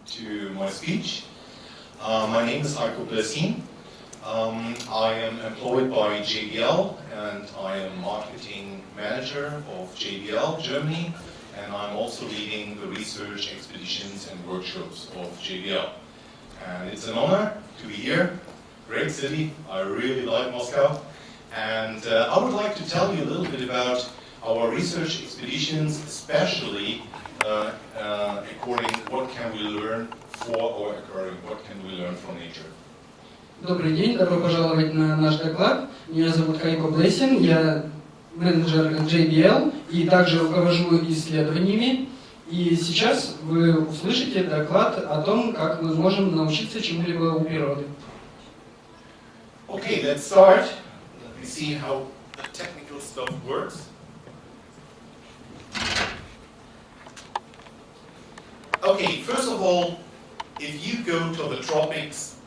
to my speech. My name is Hayko Blessin. I am employed by JBL and I am marketing manager of JBL Germany, and I'm also leading the research expeditions and workshops of JBL. And it's an honor to be here. Great city, I really like Moscow. And I would like to tell you a little bit about our research expeditions, especially according what can we learn for our aquarium, what can we learn from nature. Добрый день, добро пожаловать на наш доклад. Меня зовут Хайко Блессин, я менеджер JBL и также руковожу исследованиями. И сейчас вы услышите доклад о том, как мы можем научиться чему-либо у природы. Okay, let's start. Let me see how the technical stuff works. Okay, first of all, if you go to the tropics,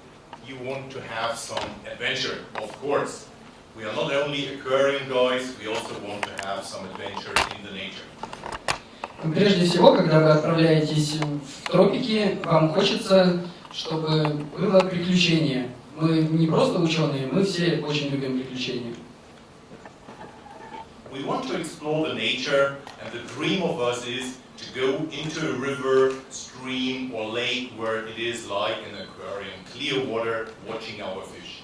you want to have some adventure, of course. We are not only aquarium guys, we also want to have some adventure in the nature. Прежде всего, когда вы отправляетесь в тропики, вам хочется, чтобы было приключение. Мы не просто ученые, мы все очень любим приключения. We want to explore the nature, and the dream of us is to go into a river, stream or lake where it is like an aquarium, clear water, watching our fish.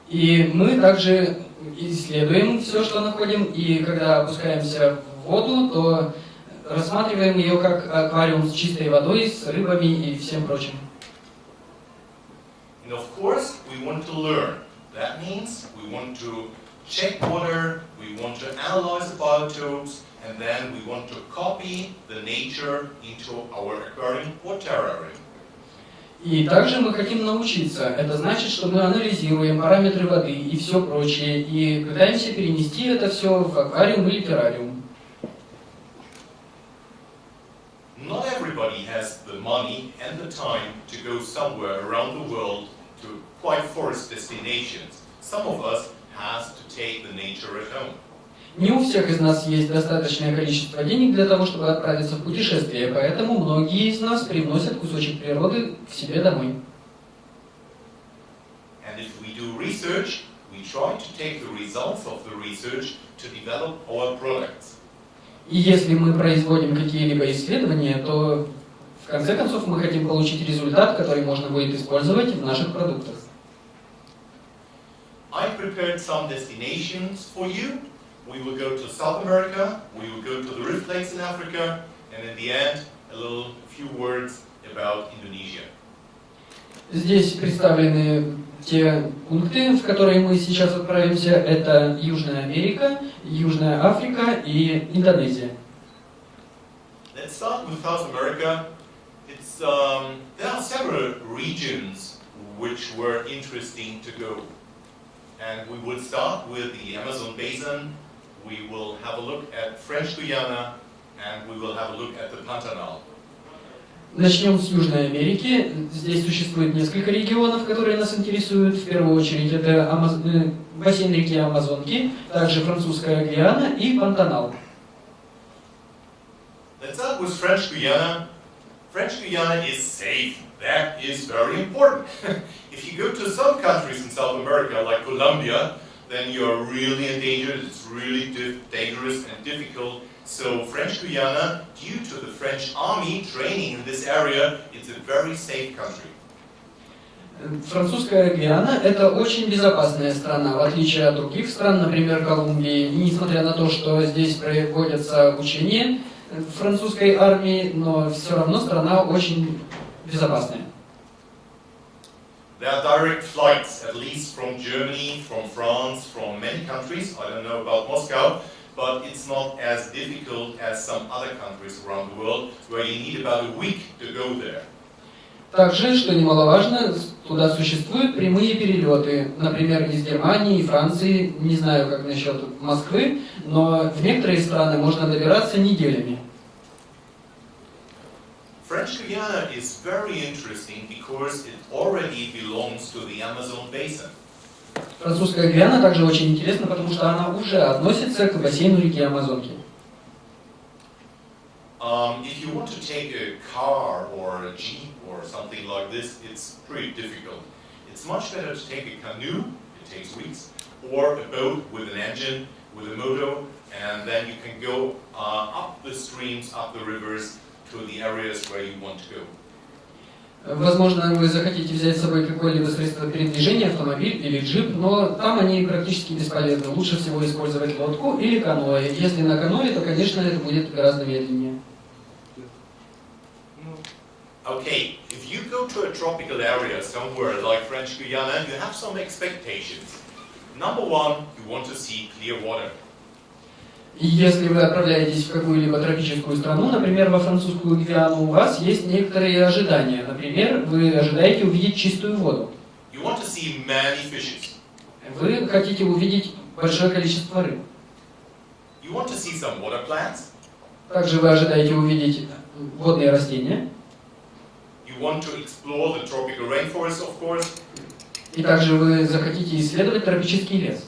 И мы также исследуем все, что находим, и когда опускаемся в воду, то рассматриваем ее как аквариум с чистой водой, с рыбами и всем прочим. And of course, we want to learn. That means we want to check water, we want to analyze the biotopes, and then we want to copy the nature into our aquarium or terrarium. И также мы хотим научиться. Это значит, что мы анализируем параметры воды и все прочее, и пытаемся перенести это все в аквариум или террариум. Not everybody has the money and the time to go somewhere around the world to quite forest destinations. Some of us has to take the nature at home. Не у всех из нас есть достаточное количество денег для того, чтобы отправиться в путешествие, поэтому многие из нас привносят кусочек природы к себе домой. And if we do research, we try to take the results of the research to develop our products. И если мы производим какие-либо исследования, то в конце концов мы хотим получить результат, который можно будет использовать в наших продуктах. I prepared some destinations for you. We will go to South America, we will go to the Rift Lakes in Africa, and in the end, a few words about Indonesia. Здесь представлены те пункты, в которые мы сейчас отправимся. Это Южная Америка, Южная Африка и Индонезия. Let's start with South America. There are several regions which were interesting to go. And we will start with the Amazon Basin. We will have a look at French Guyana, and we will have a look at the Pantanal. Начнем с Южной Америки. Здесь существует несколько регионов, которые нас интересуют. В первую очередь это бассейн реки Амазонки, также Французская Гвиана и Пантанал. Let's start with French Guyana. French Guyana is safe. That is very important. If you go to some countries in South America, like Colombia, then you are really endangered. It's really dangerous and difficult. So French Guyana, due to the French army training in this area, it's a very safe country. Французская Гвиана – это очень безопасная страна, в отличие от других стран, например, Колумбии. И несмотря на то, что здесь проводятся учения французской армии, но все равно страна очень безопасная. There are direct flights, at least from Germany, from France, from many countries. I don't know about Moscow, but it's not as difficult as some other countries around the world, where you need about a week to go there. Также, что немаловажно, туда существуют прямые перелеты, например, из Германии и Франции, не знаю, как насчет Москвы, но в некоторые страны можно добираться неделями. French Guyana is very interesting because it already belongs to the Amazon Basin. Французская Гвиана также очень интересна, потому что она уже относится к бассейну реки Амазонки. If you want to take a car or a jeep or something like this, it's pretty difficult. It's much better to take a canoe, it takes weeks, or a boat with an engine, with a motor, and then you can go up the streams, up the rivers, to the areas where you want to go. Возможно, вы захотите взять с собой какое-либо средство передвижения, автомобиль или джип, но там они практически бесполезны. Лучше всего использовать лодку или каноэ. Если на каноэ, то, конечно, это будет гораздо медленнее. Okay, if you go to a tropical area somewhere like French Guyana, you have some expectations. Number one, you want to see clear water. И если вы отправляетесь в какую-либо тропическую страну, например, во Французскую Гвиану, у вас есть некоторые ожидания. Например, вы ожидаете увидеть чистую воду. You want to see many fishes. Вы хотите увидеть большое количество рыб. You want to see some water plants. Также вы ожидаете увидеть водные растения. You want to explore the tropical rainforest, of course. И также вы захотите исследовать тропический лес.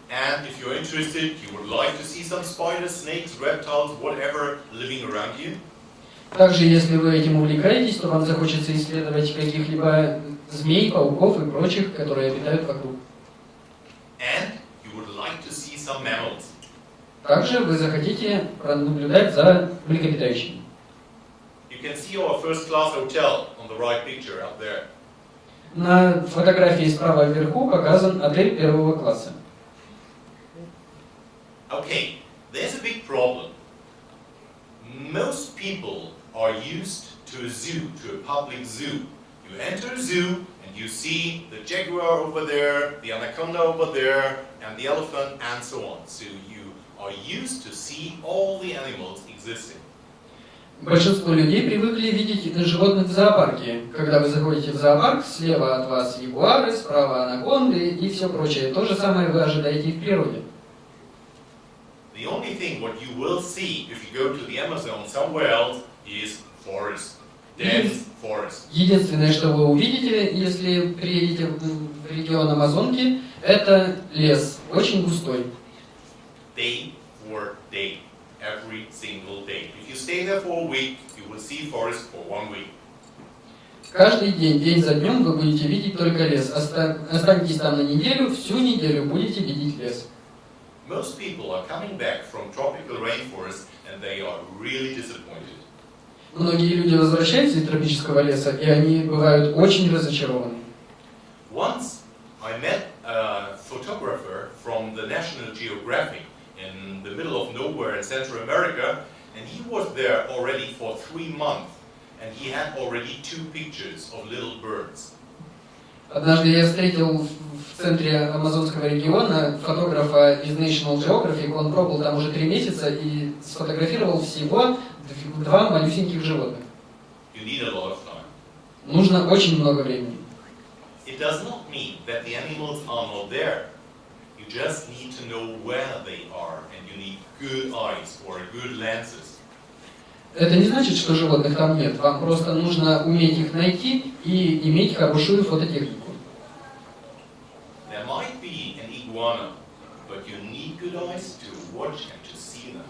And if you're interested, you would like to see some spiders, snakes, reptiles, whatever living around you. Также, если вы этим увлекаетесь, то вам захочется исследовать каких-либо змей, пауков и прочих, которые обитают вокруг. And you would like to see some mammals. Также вы захотите пронаблюдать за млекопитающими. You can see our first-class hotel on the right picture up there. На фотографии справа вверху показан отель первого класса. Okay, there's a big problem. Most people are used to a zoo, to a public zoo. You enter a zoo and you see the jaguar over there, the anaconda over there, and the elephant, and so on. So you are used to see all the animals existing. Большинство людей привыкли видеть животных в зоопарке. Когда вы заходите в зоопарк, слева от вас ягуары, справа анаконды и все прочее. То же самое вы ожидаете и в природе. The only thing what you will see if you go to the Amazon somewhere else is forest, dense forest. Единственное, что вы увидите, если приедете в регион Амазонки, это лес, очень густой. Day for day, every single day. If you stay there for a week, you will see forest for 1 week. Каждый день, день за днем вы будете видеть только лес. Останетесь там на неделю, всю неделю будете видеть лес. Most people are coming back from tropical rainforest and they are really disappointed. Многие люди возвращаются из тропического леса, и они бывают очень разочарованы. Once I met a photographer from the National Geographic in the middle of nowhere in Central America, and he was there already for 3 months, and he had already 2 pictures of little birds. Однажды я встретил в центре Амазонского региона фотографа из National Geographic. Он пробыл там уже 3 месяца и сфотографировал всего 2 малюсеньких животных. You need a lot of time. Нужно очень много времени. It does not mean that the animals are not there. You just need to know where they are, and you need good eyes or good lenses. Это не значит, что животных там нет. Вам просто нужно уметь их найти и иметь хорошую фототехнику. There might be an iguana, but you need good eyes to watch and to see them.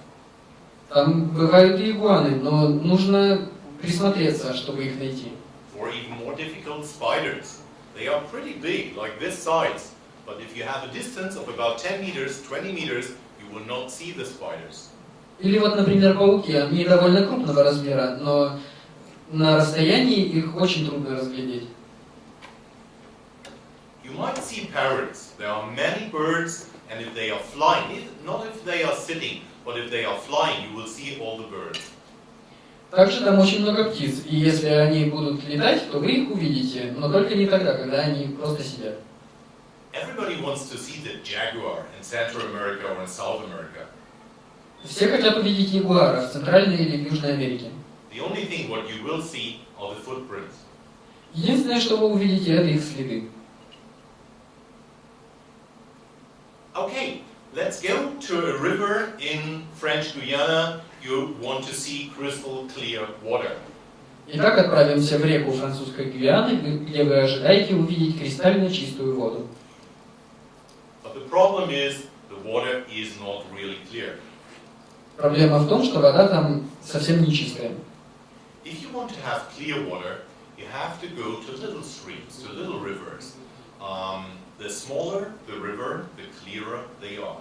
Там бывают и игуаны, но нужно присмотреться, чтобы их найти. Or even more difficult, spiders. They are pretty big, like this size. But if you have a distance of about 10 meters, 20 meters, you will not see the spiders. Или вот, например, пауки. Они довольно крупного размера, но на расстоянии их очень трудно разглядеть. You might see parrots. There are many birds, and if they are flying, not if they are sitting, but if they are flying, you will see all the birds. Также там очень много птиц, и если они будут летать, то вы их увидите, но только не тогда, когда они просто сидят. Everybody wants to see the jaguar in Central America or in South America. Все хотят увидеть ягуара в Центральной или в Южной Америке. The only thing what you will see are the footprints. Единственное, что вы увидите, это их следы. Okay, let's go to a river in French Guyana. You want to see crystal clear water. Итак, отправимся в реку Французской Гвианы, где вы ожидаете увидеть кристально чистую воду. But the problem is the water is not really clear. Проблема в том, что вода там совсем нечистая. If you want to have clear water, you have to go to little streams, to little rivers. The smaller the river, the clearer they are.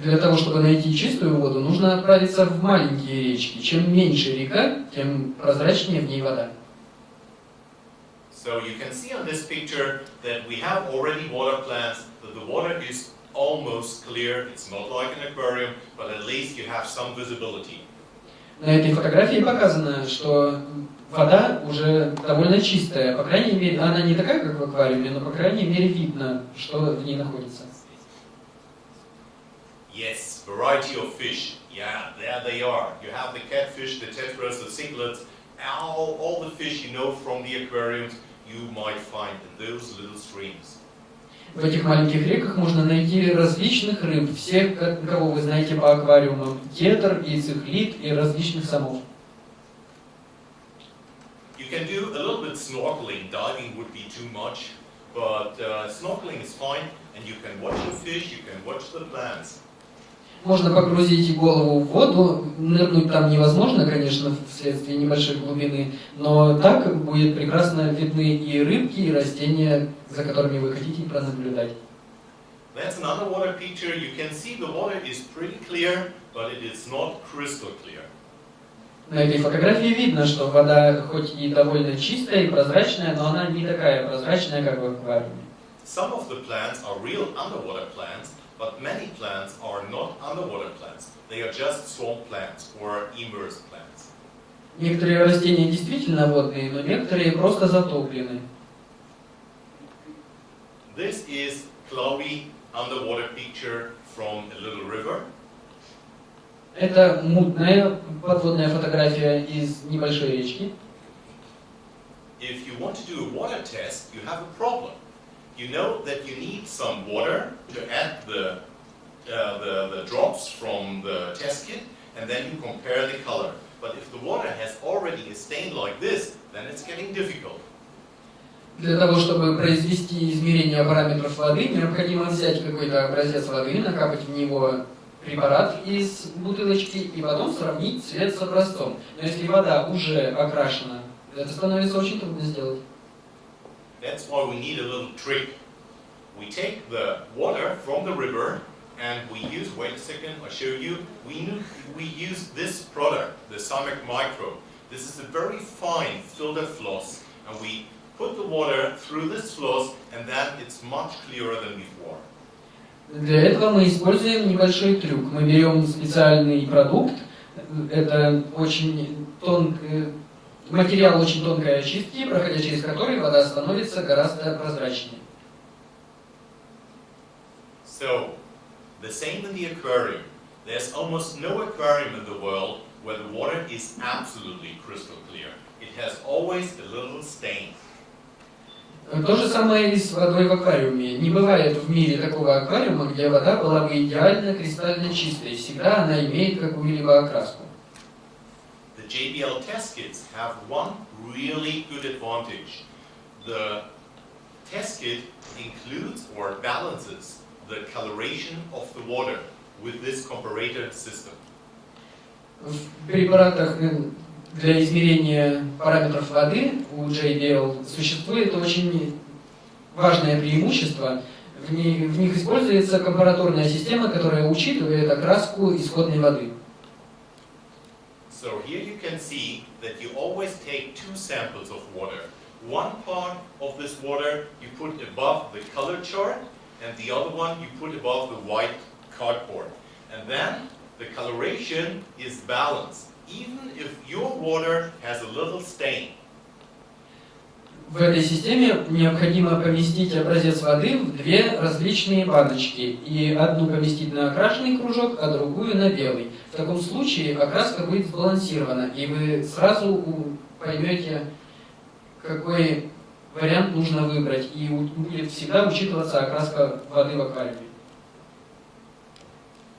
Для того, чтобы найти чистую воду, нужно отправиться в маленькие речки. Чем меньше река, тем прозрачнее в ней вода. So you can see on this picture that we have already water plants, that the water is almost clear. It's not like an aquarium, but at least you have some visibility. На этой фотографии показано, что вода уже довольно чистая. По крайней мере, она не такая, как в аквариуме, но по крайней мере видно, что в ней находится. Yes, variety of fish. Yeah, there they are. You have the catfish, the tetras, the cichlids, all the fish you know from the aquariums you might find in those little streams. В этих маленьких реках можно найти различных рыб, всех, кого вы знаете по аквариумам, тетр и цихлид и различных самов. You can do a little bit snorkeling. Diving would be too much, but snorkeling is fine, and you can watch the fish, you can watch the plants. Можно погрузить голову в воду, нырнуть там невозможно, конечно, вследствие небольшой глубины, но так будет прекрасно видны и рыбки, и растения, за которыми вы хотите пронаблюдать. That's an underwater picture. You can see the water is pretty clear, but it is not crystal clear. На этой фотографии видно, что вода хоть и довольно чистая и прозрачная, но она не такая прозрачная, как в аквариуме. Some of the plants are real underwater plants, but many plants are not underwater plants. They are just swamp plants or immersed plants. Некоторые растения действительно водные, но некоторые просто затоплены. This is cloudy underwater picture from a little river. Это мутная подводная фотография из небольшой речки. If you want to do a water test, you have a problem. You know that you need some water to add the drops from the test kit, and then you compare the color. But if the water has already a stain like this, then it's getting difficult. Для того, чтобы произвести измерение параметров воды, необходимо взять какой-то образец воды, накапать в него препарат из бутылочки и потом сравнить цвет с образцом. Но если вода уже окрашена, это становится очень трудно сделать. That's why we need a little trick. We take the water from the river and we use, wait a second, I'll show you. We use this product, the Samic Micro. This is a very fine filter floss, and we put the water through this floss, and then it's much clearer than before. Для этого мы используем небольшой трюк. Мы берем специальный продукт, это очень тонкий материал очень тонкой очистки, проходя через который вода становится гораздо прозрачнее. So, the same in the aquarium. There's almost no aquarium in the world where the water is absolutely crystal clear. It has always a little stain. То же самое и с водой в аквариуме. Не бывает в мире такого аквариума, где вода была бы идеально кристально чистой. Всегда она имеет какую-либо окраску. The JBL test kits have one really good advantage. The test kit includes or balances the coloration of the water with this comparator system. В препаратах для измерения параметров воды у JBL существует очень важное преимущество. В них используется компараторная система, которая учитывает окраску исходной воды. So here you can see that you always take two samples of water. One part of this water you put above the color chart, and the other one you put above the white cardboard. And then the coloration is balanced, even if your water has a little stain. В этой системе необходимо поместить образец воды в две различные баночки. И одну поместить на окрашенный кружок, а другую на белый. В таком случае окраска будет сбалансирована, и вы сразу поймете, какой вариант нужно выбрать. И будет всегда учитываться окраска воды в аквариуме.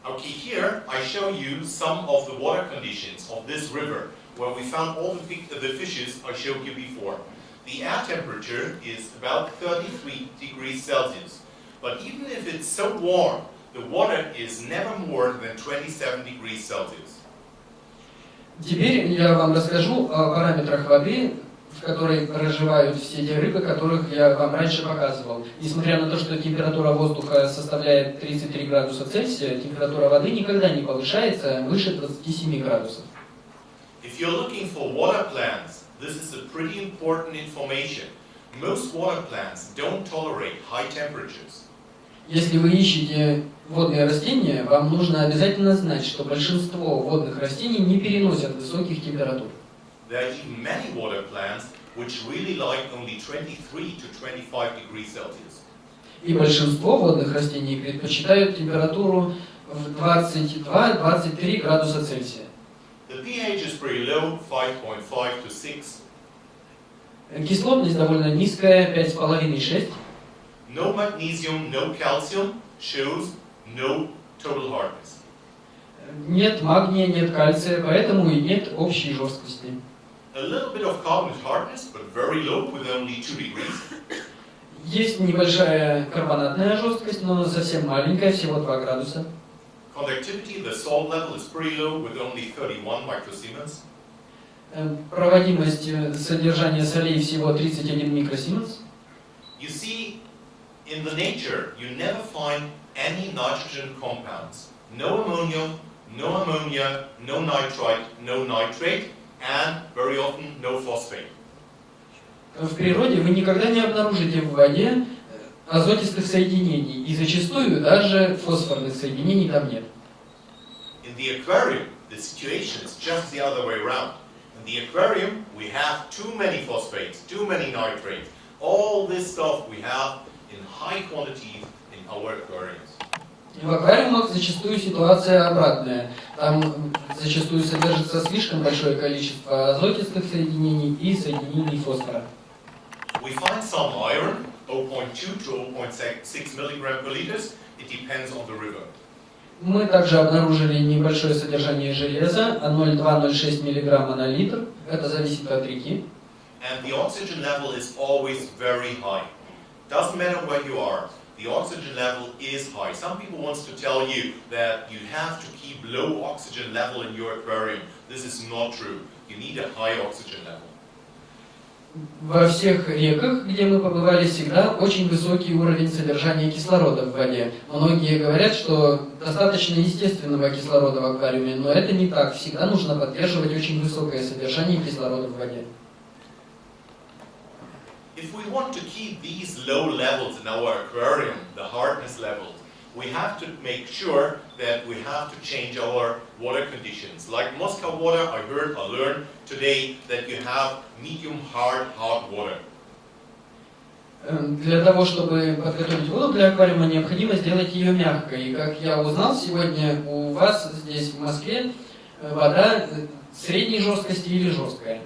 Okay, here I show you some of the water conditions of this river, where we found all the fishes I showed you before. The air temperature is about 33 degrees Celsius. But even if it's so warm the water is never more than 27 degrees Celsius. Теперь я вам расскажу о параметрах воды, в которой проживают все те рыбы, которых я вам раньше показывал. Несмотря на то, что температура воздуха составляет 33 градуса Цельсия, температура воды никогда не повышается выше 27 градусов. If you're looking for water plants, this is a pretty important information. Most water plants don't tolerate high temperatures. Если вы ищете водные растения, вам нужно обязательно знать, что большинство водных растений не переносят высоких температур. There are even many water plants which really like only 23 to 25 degrees Celsius. И большинство водных растений предпочитают температуру в 22-23 градуса Цельсия. The pH is pretty low, 5.5 to 6. Кислотность довольно низкая, 5,5-6. No magnesium, no calcium shows no total hardness. Нет магния, нет кальция, поэтому и нет общей жесткости. A little bit of carbonate hardness, but very low, with only 2 degrees. Есть небольшая карбонатная жесткость, но совсем маленькая, всего 2 градуса. Conductivity, the salt level is pretty low, with only 31 microsiemens. Проводимость содержания солей всего 31 микросименс. You see, in the nature, you never find any nitrogen compounds. No ammonium, no ammonia, no nitrite, no nitrate, and very often no phosphate. В природе вы никогда не обнаружите в воде азотистых соединений, и зачастую даже фосфорных соединений там нет. In the aquarium, the situation is just the other way around. In the aquarium, we have too many phosphates, too many nitrates. All this stuff we have in high quantities in our aquariums. В аквариумах зачастую ситуация обратная. Там зачастую содержится слишком большое количество азотистых соединений и соединений фосфора. We find some iron, 0.2 to 0.6 milligram per liter. It depends on the river. Мы также обнаружили небольшое содержание железа, 0,2-0,6 мг на литр. Это зависит от реки. And the oxygen level is always very high. Doesn't matter where you are. The oxygen level is high. Some people want to tell you that you have to keep low oxygen level in your aquarium. This is not true. You need a high oxygen level. Во всех реках, где мы побывали, всегда очень высокий уровень содержания кислорода в воде. Многие говорят, что достаточно естественного кислорода в аквариуме, но это не так. Всегда нужно поддерживать очень высокое содержание кислорода в воде. If we want to keep these low levels in our aquarium, the hardness levels, we have to make sure that we have to change our water conditions. Like Moscow water, I learned today that you have medium hard water. Для того, чтобы подготовить воду для аквариума, необходимо сделать ее мягкой. И как я узнал сегодня, у вас здесь в Москве вода средней жесткости или жесткая.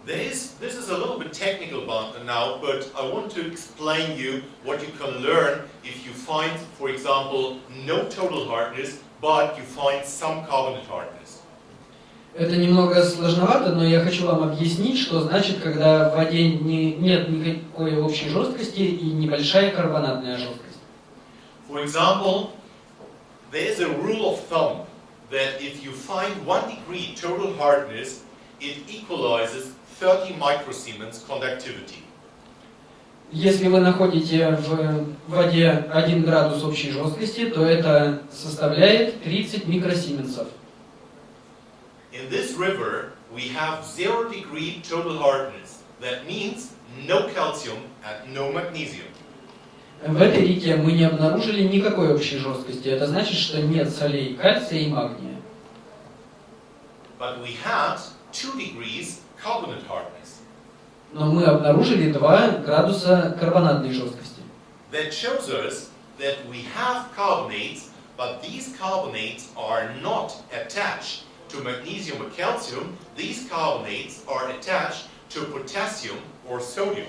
This is a little bit technical now, but I want to explain you what you can learn if you find, for example, no total hardness, but you find some carbonate hardness. Это немного сложновато, но я хочу вам объяснить, что значит, когда в воде нет никакой общей жесткости и небольшая карбонатная жесткость. For example, there is a rule of thumb that if you find 1 degree total hardness, it equalizes 30 microsiemens conductivity. Если вы находите в воде 1 градус общей жесткости, то это составляет 30 микросименсов. In this river, we have 0 degree total hardness. That means no calcium and no magnesium. В этой реке мы не обнаружили никакой общей жесткости. Это значит, что нет солей кальция и магния. But we had 2 degrees carbonate hardness. Но мы обнаружили 2 градуса карбонатной жесткости. That shows us that we have carbonates, but these carbonates are not attached to magnesium or calcium. These carbonates are attached to potassium or sodium.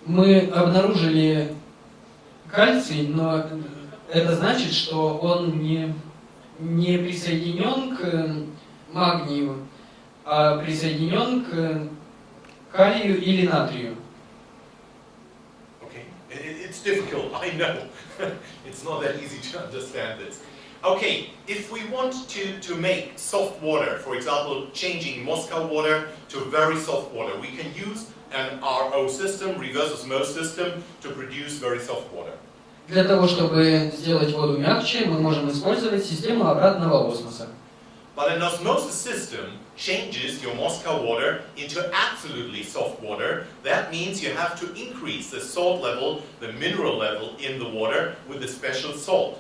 Мы обнаружили кальций, но это значит, что он не присоединен к магнию, а присоединен к калию или натрию. Okay. It's difficult, I know. It's not that easy to understand this. Okay, if we want to make soft water, for example, changing Moscow water to very soft water, we can use an RO system, reverse osmosis system, to produce very soft water. Для того, чтобы сделать воду мягче, мы можем использовать систему обратного осмоса. But an osmosis system changes your Moscow water into absolutely soft water. That means you have to increase the salt level, the mineral level in the water with a special salt.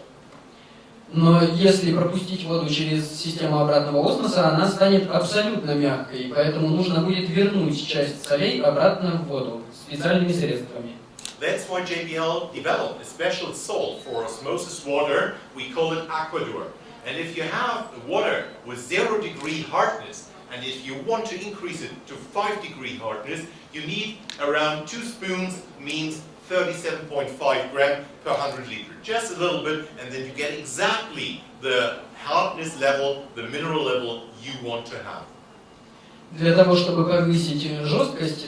Но если пропустить воду через систему обратного осмоса, она станет абсолютно мягкой, и поэтому нужно будет вернуть часть солей обратно в воду специальными средствами. That's why JBL developed a special salt for osmosis water. We call it Aquadur. And if you have water with 0-degree hardness, and if you want to increase it to 5-degree hardness, you need around 2 spoons, means 37.5 gram per 100 liter. Just a little bit, and then you get exactly the hardness level, the mineral level you want to have. Для того, чтобы повысить жесткость,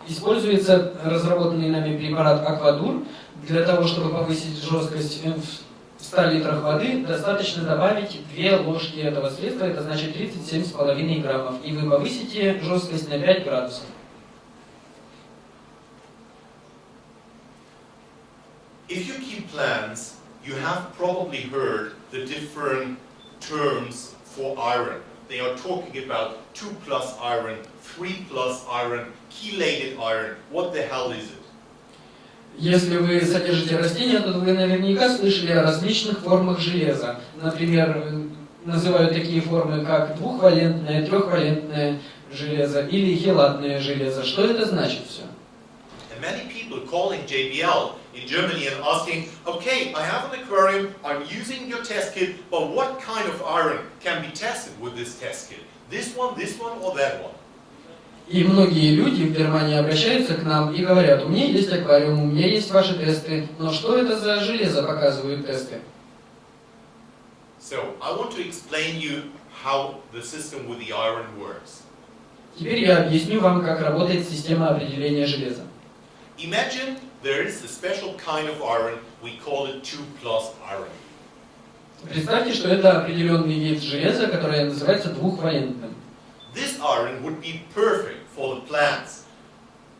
используется разработанный нами препарат Aquadur. Для того, чтобы повысить жесткость в 100 литрах воды, достаточно добавить 2 ложки этого средства, это значит 37,5 граммов, и вы повысите жесткость на 5 градусов. If you keep plants, you have probably heard the different terms for iron. They are talking about 2+ iron, 3+ iron, chelated iron. What the hell is it? Если вы содержите растения, то вы наверняка слышали о различных формах железа. Например, называют такие формы, как двухвалентное, трехвалентное железо или хелатное железо. Что это значит все? Many people calling JBL in Germany and asking, okay, I have an aquarium, I'm using your test kit, but what kind of iron can be tested with this test kit? This one, or that one? И многие люди в Германии обращаются к нам и говорят, у меня есть аквариум, у меня есть ваши тесты, но что это за железо показывают тесты? So, I want to explain you how the system with the iron works. Теперь я объясню вам, как работает система определения железа. Imagine there is a special kind of iron, we call it 2+ iron. Представьте, что это определенный вид железа, которое называется двухвалентным. This iron would be perfect for the plants.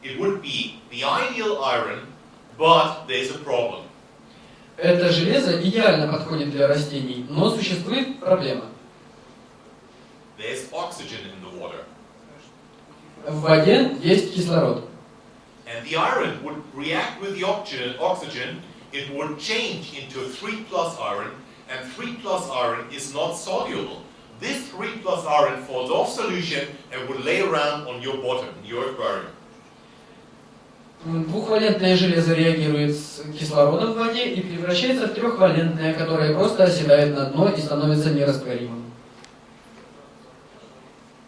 It would be the ideal iron, but there's a problem. Это железо идеально подходит для растений, но существует проблема. There's oxygen in the water. В воде есть кислород. And the iron would react with the oxygen, it would change into 3+ iron, and 3+ iron is not soluble. This 3+ iron falls off solution and would lay around on your bottom, in your aquarium. Двухвалентное железо реагирует с кислородом в воде и превращается в трехвалентное, которое просто оседает на дно и становится нерастворимым.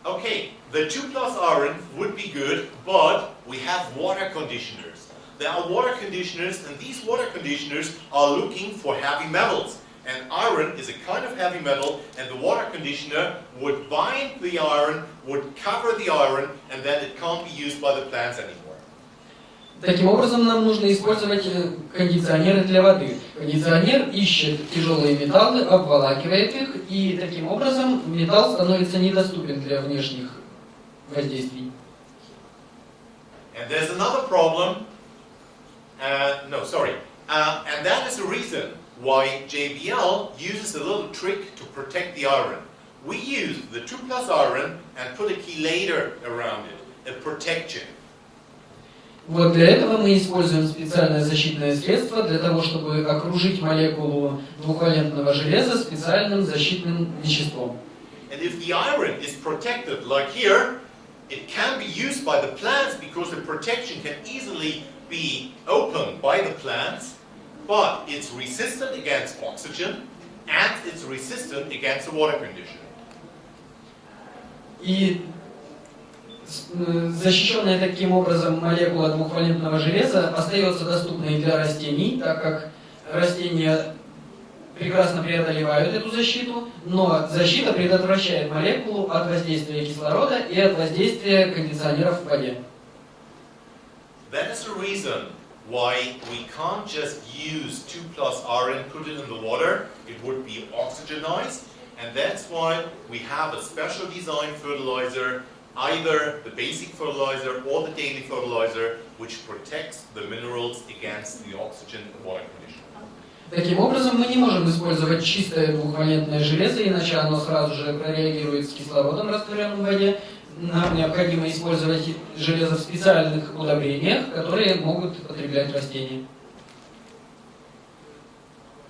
Okay, the 2+ iron would be good, but we have water conditioners. There are water conditioners, and these water conditioners are looking for heavy metals. And iron is a kind of heavy metal, and the water conditioner would bind the iron, would cover the iron, and then it can't be used by the plants anymore. Таким образом, нам нужно использовать кондиционеры для воды. Кондиционер ищет тяжелые металлы, обволакивает их, и таким образом металл становится недоступен для внешних воздействий. And there's another problem. And that is the reason why JBL uses a little trick to protect the iron. We use the 2+ iron and put a chelator around it, a protection. Вот для этого мы используем специальное защитное средство для того, чтобы окружить молекулу двухвалентного железа специальным защитным веществом. And if the iron is protected, like here, it can be used by the plants because the protection can easily be opened by the plants, but it's resistant against oxygen and it's resistant against the water conditioner. И защищенная таким образом молекула двухвалентного железа остается доступной для растений, так как растения прекрасно преодолевают эту защиту, но защита предотвращает молекулу от воздействия кислорода и от воздействия кондиционеров в воде. That is the reason why we can't just use 2 plus Rn, put it in the water, it would be oxygenized, and that's why we have a special design fertilizer, either the basic fertilizer or the daily fertilizer, which protects the minerals against the oxygen and water condition. Таким образом, мы не можем использовать чистое двухвалентное железо, иначе оно сразу же прореагирует с кислородом, растворенным в воде. Нам необходимо использовать железо в специальных удобрениях, которые могут потреблять растения.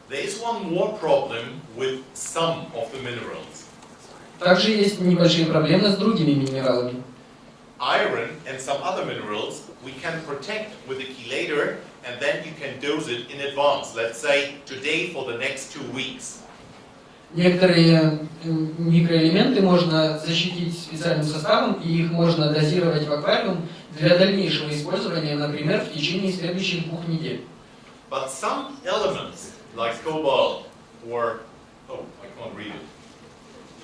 There is one more problem with some of the minerals. Также есть небольшие проблемы с другими минералами. Iron and some other minerals we can protect with a chelator, and then you can dose it in advance. Let's say today for the next 2 weeks. Некоторые микроэлементы можно защитить специальным составом, и их можно дозировать в аквариум для дальнейшего использования, например, в течение следующих 2 недель. But some elements, like cobalt or, oh, I can't read it,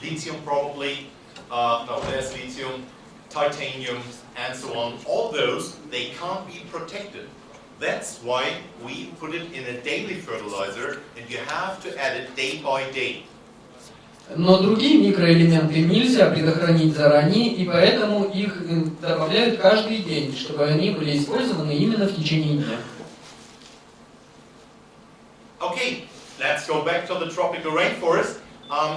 lithium probably, no, there's lithium, titanium, and so on, all those, they can't be protected. That's why we put it in a daily fertilizer, and you have to add it day by day. Но другие микроэлементы нельзя предохранить заранее, и поэтому их добавляют каждый день, чтобы они были использованы именно в течение дня. Okay, let's go back to the tropical rainforest.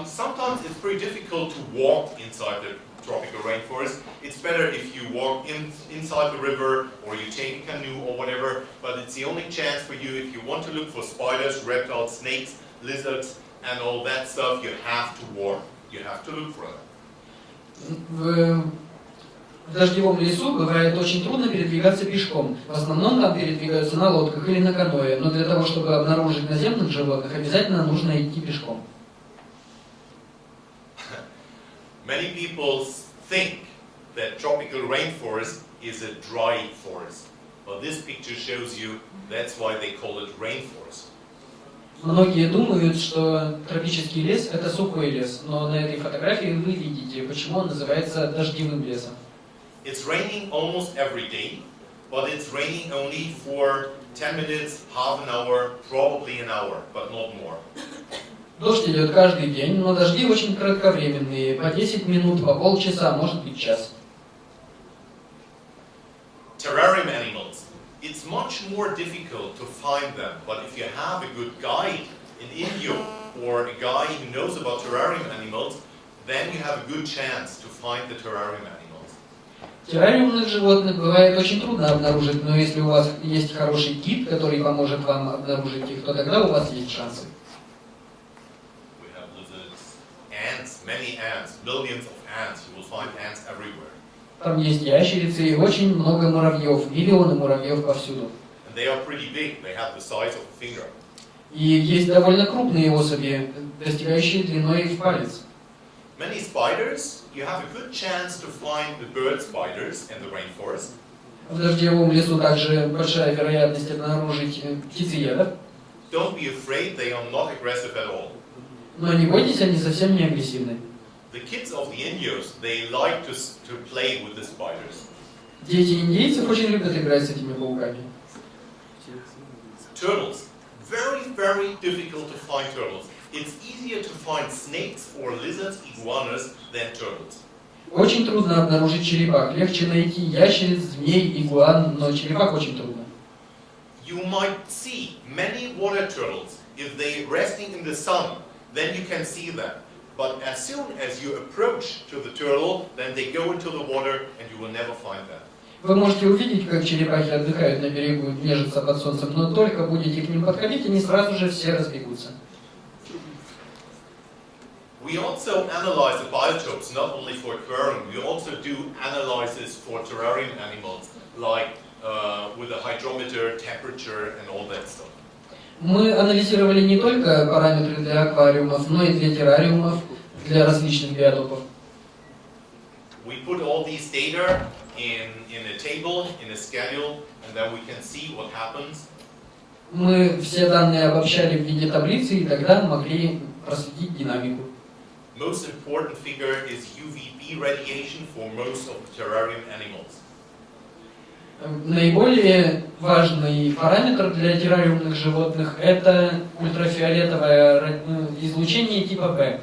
Sometimes it's pretty difficult to walk inside the tropical rainforest. It's better if you walk inside the river, or you take a canoe or whatever, but it's the only chance for you if you want to look for spiders, reptiles, snakes, lizards, and all that stuff. You have to walk. You have to look for them. В дождевом лесу бывает очень трудно передвигаться пешком. В основном там передвигаются на лодках или на каноэ, но для того, чтобы обнаружить наземных животных, обязательно нужно идти пешком. Many people think that tropical rainforest is a dry forest. Well, this picture shows you that's why they call it rainforest. Многие думают, что тропический лес – это сухой лес, но на этой фотографии вы видите, почему он называется дождевым лесом. It's raining almost every day, but it's raining only for 10 minutes, half an hour, probably an hour, but not more. Дождь идет каждый день, но дожди очень кратковременные, по 10 минут, по полчаса, может быть час. Terrarium animals. It's much more difficult to find them, but if you have a good guide in India or a guy who knows about terrarium animals, then you have a good chance to find the terrarium animals. Террариумных животных бывает очень трудно обнаружить, но если у вас есть хороший гид, который поможет вам обнаружить их, то тогда у вас есть шансы. We have lizards, ants, many ants, millions of ants. You will find ants everywhere. Там есть ящерицы и очень много муравьев, миллионы муравьев повсюду. And they are pretty big. They have the size of a finger. И есть довольно крупные особи, достигающие длиной в палец. Many spiders, you have a good chance to find the bird spiders in the rainforest. В дождевом лесу также большая вероятность обнаружить птицеедов. Don't be afraid, they are not aggressive at all. Но не бойтесь, они совсем не агрессивны. The kids of the Indios, they like to play with the spiders. Дети индейцев очень любят играть с этими пауками. Turtles. Very, very difficult to find turtles. It's easier to find snakes or lizards, iguanas, than turtles. Очень трудно обнаружить черепах. Легче найти ящериц, змей, игуан, но черепах очень трудно. You might see many water turtles. If they're resting in the sun, then you can see them. But as soon as you approach to the turtle, then they go into the water and you will never find them. Вы можете увидеть, как черепахи отдыхают на берегу, нежатся под солнцем, но только будете к ним подходить, они сразу же все разбегутся. We also analyze the biotopes not only for aquarium, we also do analysis for terrarium animals, like with a hydrometer, temperature, and all that stuff. Мы анализировали не только параметры для аквариумов, но и для террариумов, для различных биотопов. We put all these data in a table, in a schedule, and then we can see what happens. Мы все данные обобщали в виде таблицы, и тогда могли проследить динамику. Most important figure is UVB radiation for most of the terrarium animals. Наиболее важный параметр для террариумных животных – это ультрафиолетовое излучение типа B.